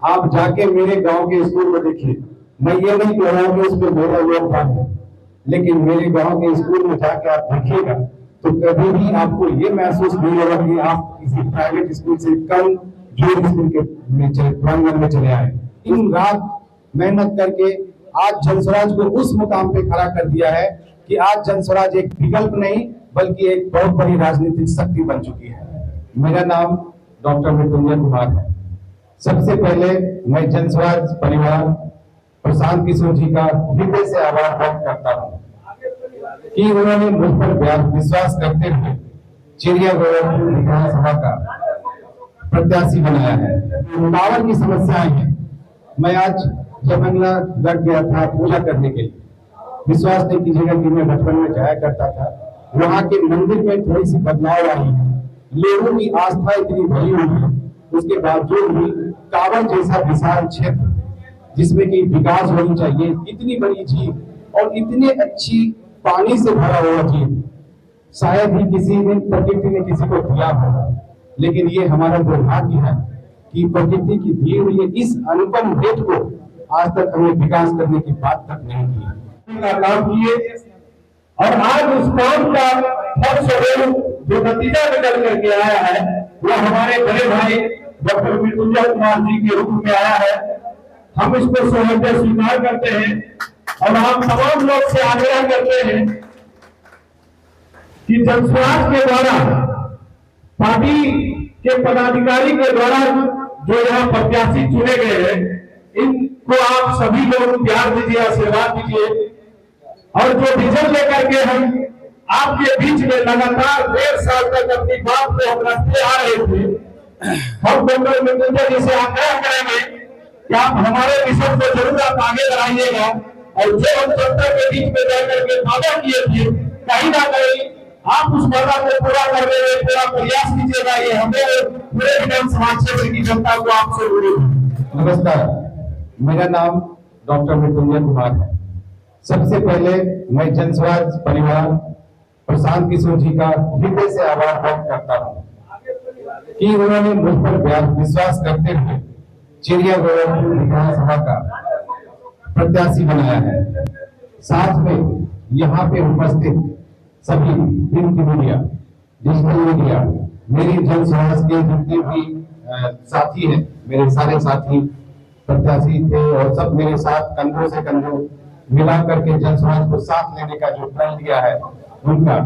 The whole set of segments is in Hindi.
आप जाके मेरे गांव के स्कूल में देखिए। मैं ये नहीं कह रहा हूं कि उसमें मेरा योगदान है, लेकिन मेरे गांव के स्कूल में जाके आप देखिएगा तो कभी भी आपको ये महसूस नहीं होगा कि आप किसी प्राइवेट स्कूल से कम जो स्कूल के प्रांगण में चले आए। इन रात मेहनत करके आज जनस्वराज को उस मुकाम पे खड़ा कर दिया है कि आज जनस्वराज एक विकल्प नहीं बल्कि एक बहुत बड़ी राजनीतिक शक्ति बन चुकी है। मेरा नाम डॉक्टर मृत्युंजय कुमार है। सबसे पहले मैं जनस्वराज परिवार प्रशांत किशोर जी का हृदय से आभार व्यक्त करता हूँ कि उन्होंने मुझ पर विश्वास करते हुए चिड़ियाघर विधानसभा का प्रत्याशी बनाया है। पावर की समस्याएं हैं। मैं आज जमंगला गढ़ गया था पूजा करने के लिए। विश्वास नहीं कीजिएगा कि मैं बचपन में जाया करता था। वहां के मंदिर में थोड़ी सी बदलाव आई है, लोगों की आस्था इतनी भरी हुई है, उसके बावजूद भी कांवड़ जैसा विशाल क्षेत्र जिसमें कि विकास होनी चाहिए, इतनी बड़ी झील और इतनी अच्छी पानी से भरा हुआ झील शायद ही किसी ने प्रकृति ने किसी को दिया हो। लेकिन ये हमारा दुर्भाग्य है कि प्रकृति की दी हुई इस अनुपम भेंट को आज तक हमें विकास करने की बात तक नहीं की काम किए और आज उस काम का फल स्वरूप जो नतीजा निकल करके आया है वो हमारे बड़े भाई डॉक्टर मृत्युंजय कुमार जी के रूप में आया है। हम इसको सौभाग्य स्वीकार करते हैं और हम तमाम लोग से आग्रह करते हैं कि जनस्वराज के द्वारा पार्टी के पदाधिकारी के द्वारा जो यहाँ प्रत्याशी चुने गए हैं इनको आप सभी लोग प्यार दीजिए, आशीर्वाद दीजिए और जो विजन लेकर के हम आपके बीच में लगातार 1.5 साल तक अपनी बात को हम रखते आ रहे थे, हम डॉक्टर मृत्युंजय जी से आग्रह करेंगे कि आप हमारे मिशन को जरूर आप आगे बढ़ाइएगा और जो हम जनता के बीच में जाकर के वादा किए थे कहीं ना कहीं आप उस वादा को पूरा करने में पूरा प्रयास कीजिएगा। ये हमें पूरे विधानसभा क्षेत्र की जनता को आपसे अनुरोध। नमस्कार, मेरा नाम डॉक्टर मृत्युंजय कुमार है। सबसे पहले मैं जनस्वराज परिवार प्रशांत किशोर जी का हृदय से आभार व्यक्त करता हूँ कि उन्होंने मुझ पर विश्वास करते हुए चिड़ियाघर विधानसभा का प्रत्याशी बनाया है। साथ में यहाँ पे उपस्थित सभी प्रिंट मीडिया, डिजिटल मीडिया, मेरी जनस्वराज के जितने भी साथी हैं, मेरे सारे साथी प्रत्याशी थे और सब मेरे साथ कंधों से कंधों मिला करके जनस्वराज को साथ लेने का जो प्रण लिया है उनका,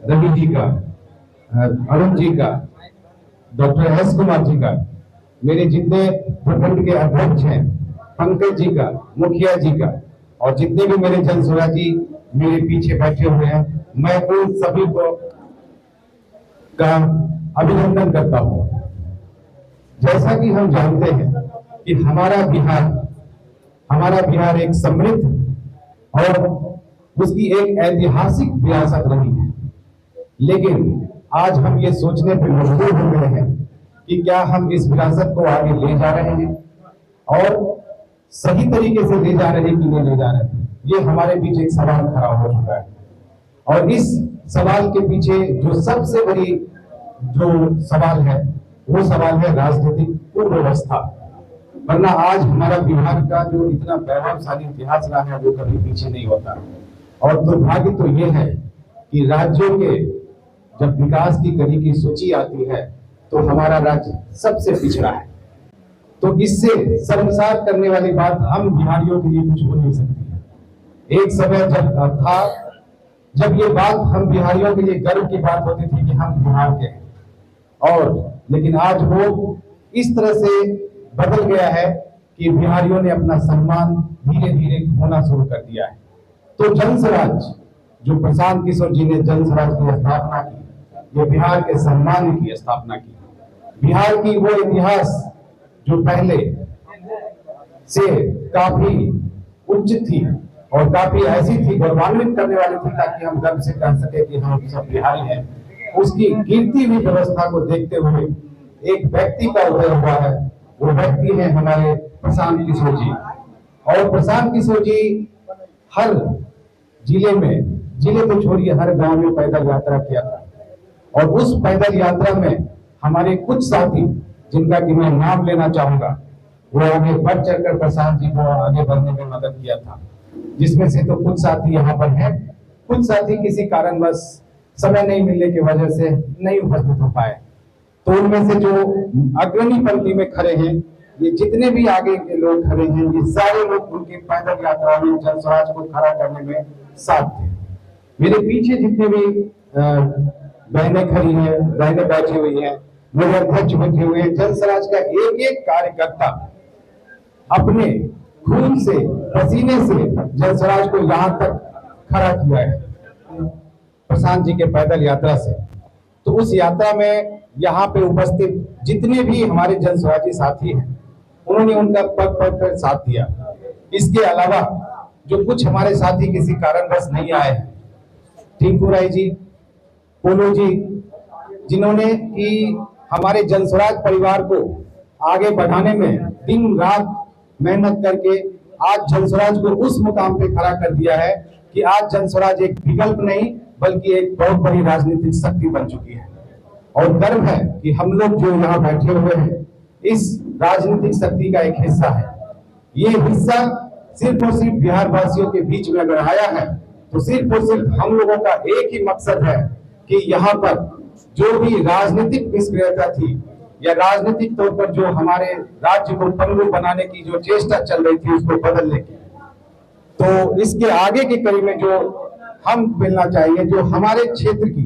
रवि जी का, अरुण जी का, डॉक्टर एस कुमार जी का, मेरे जितने प्रखंड के अध्यक्ष हैं, पंकज जी का, मुखिया जी का और जितने भी मेरे जनस्वराजी मेरे पीछे बैठे हुए हैं, मैं उन सभी को का अभिनंदन करता हूं। जैसा कि हम जानते हैं कि हमारा बिहार एक समृद्ध और उसकी एक ऐतिहासिक विरासत रही है, लेकिन आज हम ये सोचने पर मजबूर हो गए हैं कि क्या हम इस विरासत को आगे ले जा रहे हैं और सही तरीके से ले जा रहे हैं कि नहीं ले जा रहे हैं। ये हमारे बीच एक सवाल खड़ा हो चुका है और इस सवाल के पीछे जो सबसे बड़ी जो सवाल है वो सवाल है राजनीतिक कुव्यवस्था। वरना आज हमारा बिहार का जो इतना वैभवशाली इतिहास रहा है वो कभी पीछे नहीं होता। और दुर्भाग्य तो ये है कि राज्यों के जब विकास की कड़ी की सूची आती है तो हमारा राज्य सबसे पिछड़ा है। तो इससे शर्मसार करने वाली बात हम बिहारियों के लिए कुछ हो नहीं सकती है। एक समय जब ये बात हम बिहारियों के लिए गर्व की बात होती थी कि हम बिहार के हैं, और लेकिन आज वो इस तरह से बदल गया है कि बिहारियों ने अपना सम्मान धीरे धीरे खोना शुरू कर दिया है। तो जनस्वराज जो प्रशांत किशोर जी ने जनस्वराज की स्थापना की, ये बिहार के सम्मान की स्थापना की। बिहार की वो इतिहास जो पहले से काफी उच्च थी और काफी ऐसी थी, गौरवान्वित करने वाली थी, ताकि हम गर्व से कह सके कि हम सब बिहारी हैं। उसकी गिरती हुई व्यवस्था को देखते हुए एक व्यक्ति का उदय हुआ है। वो व्यक्ति है हमारे प्रशांत किशोर जी। और प्रशांत किशोर जी हर जिले को छोड़िए हर गांव में पैदल यात्रा किया था, और उस पैदल यात्रा में हमारे कुछ साथी जिनका कि मैं नाम लेना चाहूंगा, वो आगे बढ़ चढ़कर प्रशांत जी को आगे बढ़ने में मदद किया था, जिसमें से तो कुछ साथी यहाँ पर हैं, कुछ साथी किसी कारणवश समय नहीं मिलने की वजह से नहीं उपस्थित हो पाए। तो उनमें से जो अग्रणी पंक्ति में खड़े हैं, ये जितने भी आगे के लोग खड़े हैं, ये सारे लोग उनकी पैदल यात्रा में जन स्वराज को खड़ा करने में साथ थे। मेरे पीछे जितने भी बहनें खड़ी हैं, बहनें बैठी हुई हैं, मेरे अध्यक्ष बैठे हुए हैं, जन स्वराज का एक एक कार्यकर्ता अपने खून से, पसीने से जन स्वराज को यहाँ तक खड़ा किया है प्रशांत जी के पैदल यात्रा से। तो उस यात्रा में यहाँ पे उपस्थित जितने भी हमारे जन स्वराजी साथी हैं, उन्होंने उनका पग पग कर साथ दिया। इसके अलावा जो कुछ हमारे साथी किसी कारणवश नहीं आए हैं, टिंकू राय जी, पोलो जी, जिन्होंने कि हमारे जन स्वराज परिवार को आगे बढ़ाने में दिन रात मेहनत करके आज जन स्वराज को उस मुकाम पे खड़ा कर दिया है कि आज जन स्वराज एक विकल्प नहीं बल्कि एक बहुत बड़ी राजनीतिक शक्ति बन चुकी है। और गर्व है कि हम लोग जो यहाँ बैठे हुए हैं इस राजनीतिक शक्ति का एक हिस्सा है। ये हिस्सा सिर्फ और सिर्फ बिहार वासियों के बीच में अगर आया है तो सिर्फ और सिर्फ हम लोगों का एक ही मकसद है कि यहाँ पर जो भी राजनीतिक निष्क्रियता थी या राजनीतिक तौर पर जो हमारे राज्य को पंगु बनाने की जो चेष्टा चल रही थी उसको बदलने की, तो इसके आगे की कड़ी में जो हम मिलना चाहिए, जो हमारे क्षेत्र की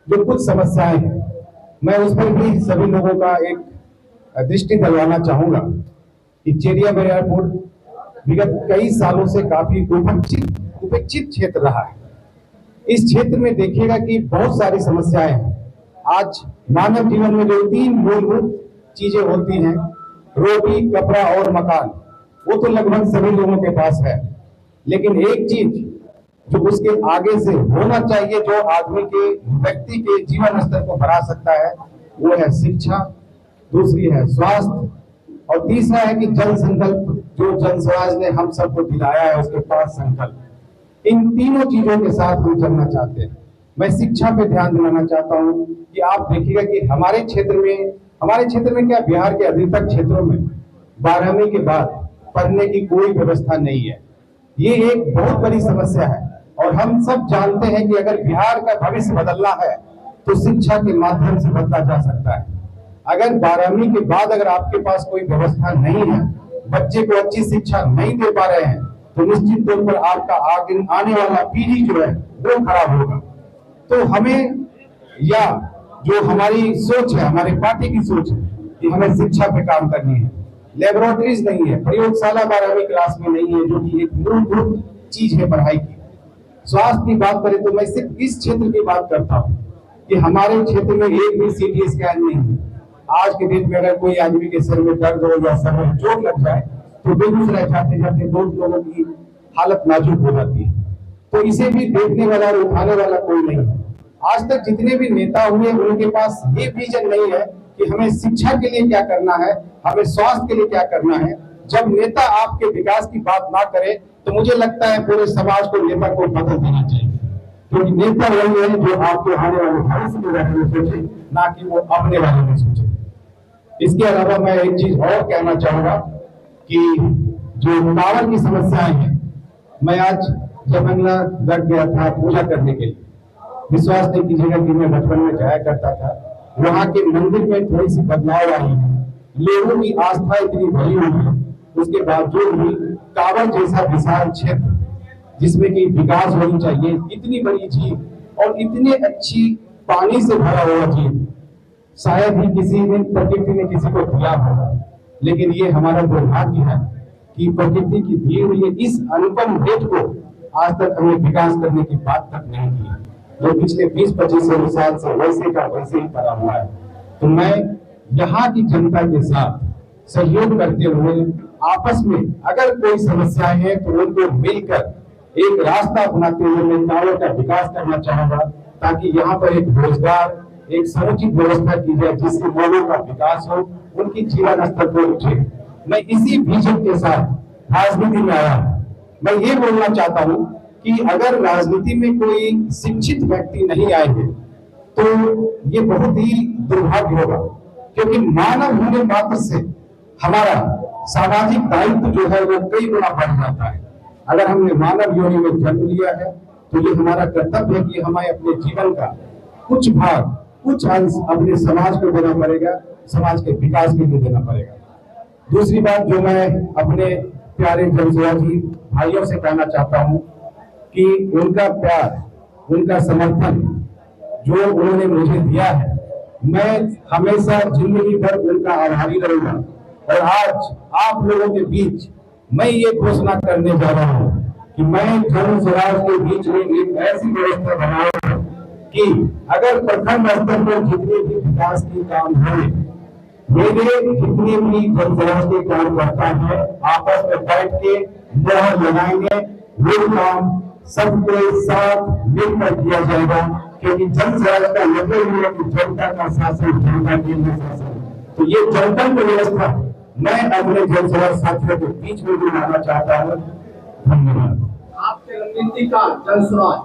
जो कुछ समस्याएं हैं, मैं उस पर भी सभी लोगों का एक दृष्टि दिलवाना चाहूंगा कि चेरिया एयरपोर्ट विगत कई सालों से काफी उपेक्षित क्षेत्र रहा है। इस क्षेत्र में देखिएगा कि बहुत सारी समस्याएं हैं। आज मानव जीवन में जो 3 मूलभूत चीजें होती हैं, रोटी, कपड़ा और मकान, वो तो लगभग सभी लोगों के पास है। लेकिन एक चीज जो उसके आगे से होना चाहिए, जो आदमी के व्यक्ति के जीवन स्तर को बढ़ा सकता है, वो है शिक्षा, दूसरी है स्वास्थ्य और तीसरा है कि जन संकल्प, जो जन स्वराज ने हम सबको दिलाया है उसके पास संकल्प। इन तीनों चीजों के साथ हम चलना चाहते हैं। मैं शिक्षा पे ध्यान दिलाना चाहता हूँ कि आप देखिएगा कि हमारे क्षेत्र में क्या, बिहार के अधिकतर क्षेत्रों में 12वीं के बाद पढ़ने की कोई व्यवस्था नहीं है। ये एक बहुत बड़ी समस्या है और हम सब जानते हैं कि अगर बिहार का भविष्य बदलना है तो शिक्षा के माध्यम से बदला जा सकता है। अगर 12वीं के बाद अगर आपके पास कोई व्यवस्था नहीं है, बच्चे को अच्छी शिक्षा नहीं दे पा रहे हैं, तो निश्चित तौर पर आपका आने वाला पीढ़ी जो है वो खराब होगा। तो हमें, या जो हमारी सोच है, हमारी पार्टी की सोच है कि हमें शिक्षा पे काम करनी है। लेबोरेटरीज नहीं है, प्रयोगशाला 12वीं क्लास में नहीं है, जो कि एक मूलभूत चीज है पढ़ाई की। स्वास्थ्य की बात करें तो मैं सिर्फ इस क्षेत्र की बात करता हूँ कि हमारे क्षेत्र में एक भी CT स्कैन नहीं है। आज के डेट में अगर कोई आदमी के सिर में दर्द हो या सर में चोट लग जाए तो बेगूसराय जाते जाते 2 लोगों की हालत नाजुक हो जाती है। तो इसे भी देखने वाला और उठाने वाला कोई नहीं है। आज तक जितने भी नेता हुए उनके पास ये विजन नहीं है कि हमें शिक्षा के लिए क्या करना है, हमें स्वास्थ्य के लिए क्या करना है। जब नेता आपके विकास की बात ना करे तो मुझे लगता है पूरे समाज को नेता को बदल देना चाहिए, क्योंकि नेता वही है जो आपके आने वाले भविष्य के बारे में सोचे, ना कि वो अपने बारे में सोचे। इसके अलावा मैं एक चीज और कहना चाहूंगा कि जो पावर की समस्याएं हैं, मैं आज जमंगलागढ़ गया था पूजा करने के लिए। विश्वास नहीं कीजिएगा कि मैं बचपन में जाया करता था, वहां के मंदिर में थोड़ी सी बदलाव आई है, लोगों की आस्था इतनी बड़ी हुई है, उसके बावजूद भी कांवड़ जैसा विशाल क्षेत्र जिसमें कि विकास होनी चाहिए, इतनी बड़ी झील और इतनी अच्छी पानी से भरा हुआ झील शायद ही किसी ने, प्रकृति ने किसी को दिया हो। लेकिन ये हमारा दुर्भाग्य है कि प्रकृति की दी हुई इस अनुपम भेंट को आज तक हमने विकास करने की बात तक नहीं की, जो पिछले 20-25 साल से वैसे का वैसे ही पड़ा हुआ है। तो मैं यहाँ की जनता के साथ सहयोग करते हुए आपस में अगर कोई समस्याएं हैं तो उनको मिलकर एक रास्ता बनाते हुए मैं गाँव का विकास करना चाहूंगा, ताकि यहाँ पर एक रोजगार, एक समुचित व्यवस्था की जाए जिससे लोगों का विकास हो, उनकी जीवन स्तर को उठे। मैं इसी विजन के साथ राजनीति में आया हूँ। मैं ये बोलना चाहता हूँ कि अगर राजनीति में कोई शिक्षित व्यक्ति नहीं आएंगे तो ये बहुत ही दुर्भाग्य होगा, क्योंकि मानव होने मात्र से हमारा सामाजिक दायित्व जो है वो कई गुना बढ़ जाता है। अगर हमने मानव योनि में जन्म लिया है तो ये हमारा कर्तव्य है कि हमें अपने जीवन का कुछ भाग, कुछ अंश अपने समाज को देना पड़ेगा, समाज के विकास के लिए देना पड़ेगा। दूसरी बात जो मैं अपने प्यारे जनसुराजी भाइयों से कहना चाहता हूं कि उनका प्यार, उनका समर्थन जो उन्होंने मुझे दिया है, मैं हमेशा जिंदगी भर उनका आभारी रहूंगा। और आज आप लोगों के बीच मैं ये घोषणा करने जा रहा हूं कि मैं जन स्वराज के बीच में एक ऐसी व्यवस्था बनाऊंगा कि अगर प्रखंड स्तर पर जितने भी विकास के काम होंगे, मेरे जितने भी जन स्वराज के कार्यकर्ता हैं आपस में बैठ के मोहर लगाएंगे, वो काम सबके साथ मिलकर किया जाएगा। क्योंकि जन स्वराज का मतलब ये है कि जनता का शासन, जनता के लिए शासन। तो ये जनतंत्र व्यवस्था मैं अपने जन स्वराज साथियों के बीच में भी लाना चाहता हूँ। धन्यवाद। आपके रणनीति का जन स्वराज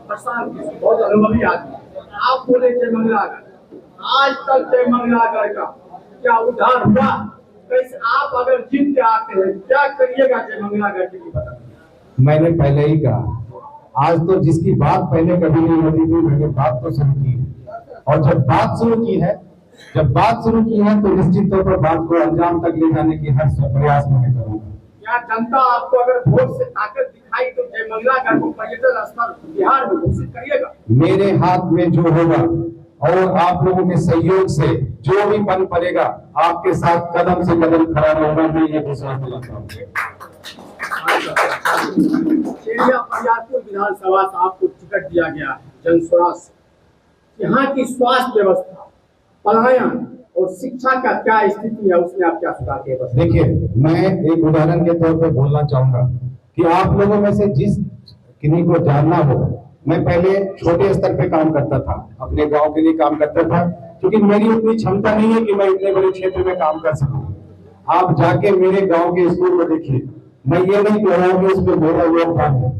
प्रशांत बहुत अनुभवी आदमी, आप बोले जय मंगलागढ़, आज तक जय मंगलागढ़ का क्या उद्धार हुआ? कैसे आप अगर जीत के आते हैं क्या करिएगा जय मंगलागढ़ के लिए बता? मैंने पहले ही कहा, आज तो जिसकी बात पहले कभी नहीं होती थी, मैंने बात तो शुरू की है। और जब बात शुरू की है तो निश्चित तौर पर बात को अंजाम तक ले जाने की हर प्रयास मैं करूंगा। क्या जनता आपको अगर वोट से ताकत दिखाई तो जय मंगलागढ़ को पर्यटन स्थल बिहार में घोषित करिएगा? मेरे हाथ में जो होगा और आप लोगों के सहयोग से जो भी बन पड़ेगा, आपके साथ कदम से कदम खड़ा रहूंगा, मैं ये विश्वास दिलाता हूँ। बरियारपुर विधानसभा से आपको टिकट दिया गया जन स्वराज, यहाँ की स्वास्थ्य व्यवस्था, पलायन और शिक्षा का क्या स्थिति है, उसमें आप क्या सुधार किए? देखिए, मैं एक उदाहरण के तौर पर बोलना चाहूंगा कि आप लोगों में से जिस किन्हीं को जानना हो, मैं पहले छोटे स्तर पे काम करता था, अपने गांव के लिए काम करता था, क्योंकि मेरी उतनी क्षमता नहीं है कि मैं इतने बड़े क्षेत्र में काम कर सकूं। आप जाके मेरे गांव के स्कूल में देखिए, मैं ये नहीं कह रहा हूँ कि उसमें मेरा योगदान है,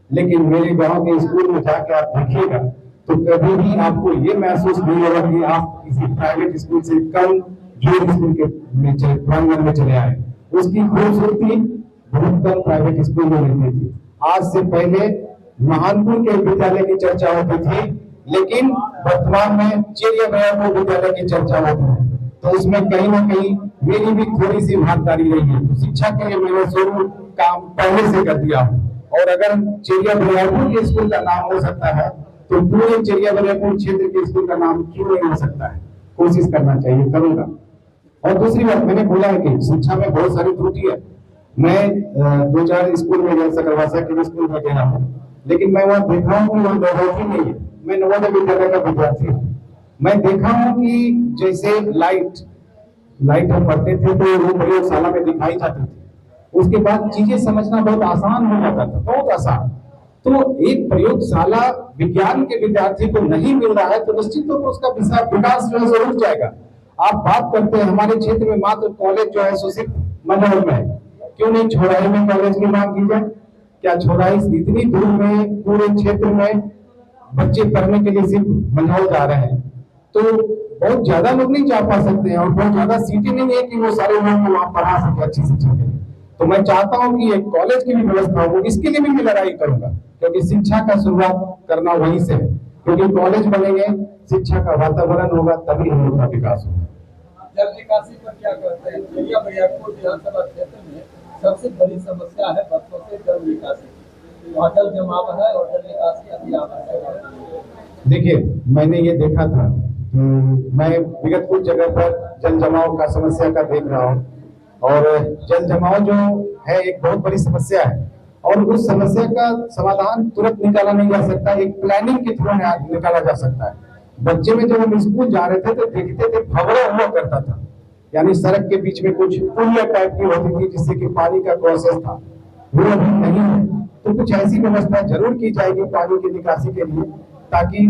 लेकिन मेरे गांव के स्कूल में जाके आप देखिएगा तो कभी भी आपको ये महसूस नहीं होगा कि आप किसी प्राइवेट स्कूल से कम जो स्कूल के प्रांगण में चले आए। उसकी खूबसूरती बहुत कम प्राइवेट स्कूल में रहती थी। आज से पहले महानपुर के विद्यालय की चर्चा होती थी, लेकिन वर्तमान में चिड़ियाघर विद्यालय की चर्चा होती है। तो उसमें कहीं ना कहीं मेरी भी थोड़ी सी भागीदारी रही है। तो शिक्षा के लिए मैंने शुरू काम पहले से कर दिया हूँ। और अगर चिड़ियाघर के स्कूल का नाम हो सकता है तो पूरे चिड़ियाघर क्षेत्र के स्कूल का नाम क्यों नहीं हो सकता है? कोशिश करना चाहिए, करूंगा। और दूसरी बात, मैंने बोला है कि शिक्षा में बहुत सारी त्रुटि है। मैं 2-4 स्कूल में गया, सकरवासा के स्कूल में गया हूँ, लेकिन मैं वहाँ देखा हूँ कि वहाँ नवोदय नहीं है। मैं नवोदय विद्यालय का विद्यार्थी हूँ। मैं देखा हूँ कि जैसे लाइट हम पढ़ते थे तो वो प्रयोगशाला में दिखाई जाती थी, उसके बाद चीजें समझना बहुत आसान हो जाता था, बहुत आसान। तो एक प्रयोगशाला विज्ञान के विद्यार्थी को नहीं मिल रहा है तो निश्चित तौर पर उसका विकास जो है जरूर जाएगा। आप बात करते हैं हमारे क्षेत्र में मात्र कॉलेज जो है सो सिर्फ मनोहर में है, क्यों नहीं छोड़ाई में कॉलेज की मांग की जाए? क्या छोड़ाई इतनी दूर में पूरे क्षेत्र में बच्चे पढ़ने के लिए सिर्फ मनोहर जा रहे हैं? तो बहुत ज्यादा लोग नहीं जा पा सकते हैं और बहुत ज्यादा सीटें नहीं है कि वो सारे लोग को वहां पढ़ा सके अच्छी शिक्षा के लिए। तो मैं चाहता हूं कि एक कॉलेज की भी व्यवस्था हो, इसके लिए भी मैं लड़ाई करूंगा, क्योंकि शिक्षा का शुरुआत करना वहीं से है। क्योंकि कॉलेज बनेंगे, शिक्षा का वातावरण होगा, तभी हम लोग का विकास होगा। जल निकासी पर क्या कहते हैं? बरियारपुर विधानसभा क्षेत्र में सबसे बड़ी समस्या है बरसों से जल निकासी, वहाँ जल जमाव है और जल निकासी अभी आवश्यक। देखिए, मैंने ये देखा था, मैं विगत कुछ जगह पर जल जमाव का समस्या का देख रहा हूँ, और जल जमाव जो है एक बहुत बड़ी समस्या है और उस समस्या का समाधान तुरंत निकाला नहीं जा सकता, एक प्लानिंग के थ्रू निकाला जा सकता है। बच्चे में जब हम स्कूल जा रहे थे तो देखते थे भंवरा हुआ करता था, यानी सड़क के बीच में कुछ पुलिया टाइप की होती थी जिससे कि पानी का प्रोसेस था, वो अभी नहीं है। तो कुछ ऐसी व्यवस्था जरूर की जाएगी पानी की निकासी के लिए, ताकि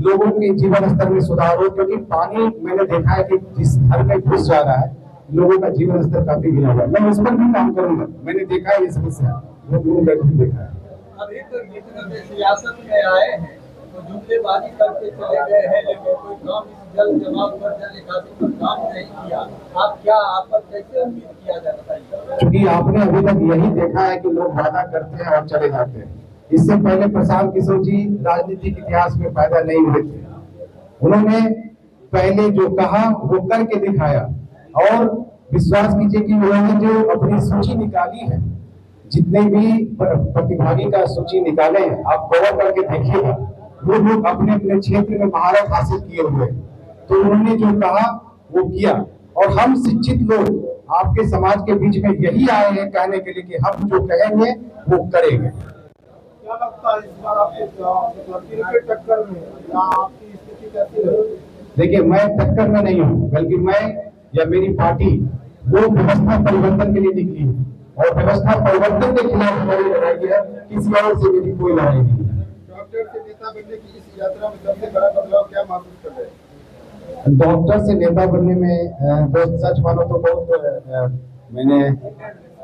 लोगों के जीवन स्तर में सुधार हो। क्योंकि पानी मैंने देखा है कि जिस घर में घुस जा रहा है, लोगों का जीवन स्तर काफी गिरा हुआ है। मैं उस पर भी काम करूंगा, मैंने देखा है ये समस्या, वो देखा है। अभी तो जितने सियासत में आए हैं तो जुमलेबाजी करके चले गए हैं, लेकिन कोई काम इस जल जमाव पर, जल निकासी पर काम नहीं किया। आप पर कैसे उम्मीद किया जाए, बताइए। क्योंकि आपने अभी तक यही देखा है कि लोग वादा करते हैं और चले जाते हैं। इससे पहले प्रशांत किशोर जी राजनीतिक इतिहास में पैदा नहीं हुए थे। उन्होंने पहले जो कहा वो करके दिखाया, और विश्वास कीजिए कि उन्होंने जो अपनी सूची निकाली है, जितने भी प्रतिभागी का सूची निकाले हैं, आप गौर करके देखिएगा, वो लोग अपने अपने क्षेत्र में महारत हासिल किए हुए हैं। तो उन्होंने जो कहा वो किया, और हम शिक्षित लोग आपके समाज के बीच में यही आए हैं कहने के लिए कि हम जो कहेंगे वो करेंगे। क्या लगता है इस बार आपके क्रिकेट टक्कर में या आपकी स्थिति कैसी है? देखिए, मैं टक्कर में नहीं हूँ, बल्कि मैं या मेरी पार्टी वो व्यवस्था परिवर्तन के लिए निकली है, और व्यवस्था परिवर्तन के खिलाफ हमारी लड़ाई है, किसी और से मेरी कोई लड़ाई नहीं है। डॉक्टर से नेता बनने की इस यात्रा में सबसे बड़ा बदलाव क्या महसूस कर रहे हैं? डॉक्टर से नेता बनने में तो सच मानो तो बहुत मैंने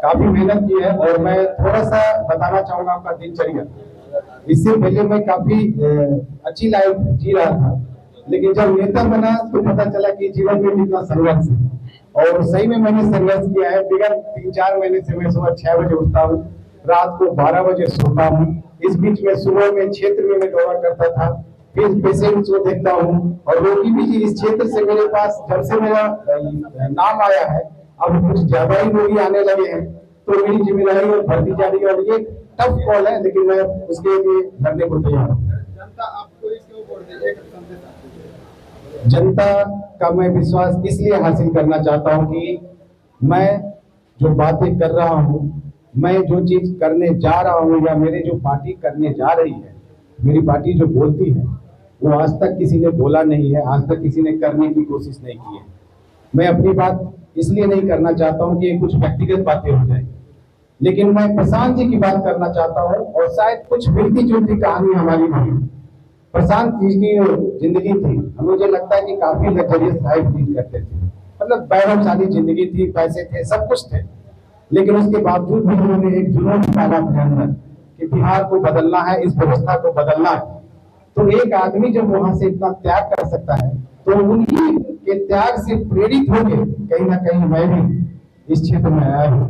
काफी मेहनत की है, और मैं थोड़ा सा बताना चाहूंगा आपका दिनचर्या। इससे पहले मैं काफी अच्छी लाइफ जी रहा था, लेकिन जब नेता बना तो पता चला कि जीवन में कितना संघर्ष है, और सही में मैंने संघर्ष किया है। विगत 3-4 महीने से मैं सुबह 6 बजे उठता हूँ, रात को 12 बजे सोता हूँ। इस बीच में सुबह में क्षेत्र में मैं दौरा करता था, फिर पेशेंट्स को देखता हूँ, और रोगी भी जी इस क्षेत्र से मेरे पास जब से मेरा नाम आया है, अब कुछ ज्यादा ही रोगी आने लगे हैं, तो मेरी जिम्मेदारी और भर्ती जा रही है, और ये टफ कॉल है, लेकिन मैं उसके लिए लड़ने को तैयार हूँ। जनता आपको इसके ऊपर दे एक संदेश जनता का मैं विश्वास इसलिए हासिल करना चाहता हूं कि मैं जो बातें कर रहा हूं, मैं जो चीज करने जा रहा हूं, या मेरे जो पार्टी करने जा रही है, मेरी पार्टी जो बोलती है, वो आज तक किसी ने बोला नहीं है, आज तक किसी ने करने की कोशिश नहीं की है। मैं अपनी बात इसलिए नहीं करना चाहता हूं कि ये कुछ व्यक्तिगत बातें हो जाए, लेकिन मैं प्रशांत जी की बात करना चाहता हूं, और शायद कुछ मिलती जुलती कहानी हमारी भी। प्रशांत जी की जिंदगी थी, मुझे लगता है कि काफी लग्जरियस लाइफ लीड करते थे, मतलब वैभवशाली जिंदगी थी, पैसे थे, सब कुछ थे, लेकिन उसके बावजूद भी उन्होंने एक जुनून पाला अपने अंदर कि बिहार को बदलना है, इस व्यवस्था को बदलना है। तो एक आदमी जब वहां से इतना त्याग कर सकता है, तो उन्हीं के त्याग से प्रेरित होकर कहीं ना कहीं मैं भी इस क्षेत्र में आया हूँ।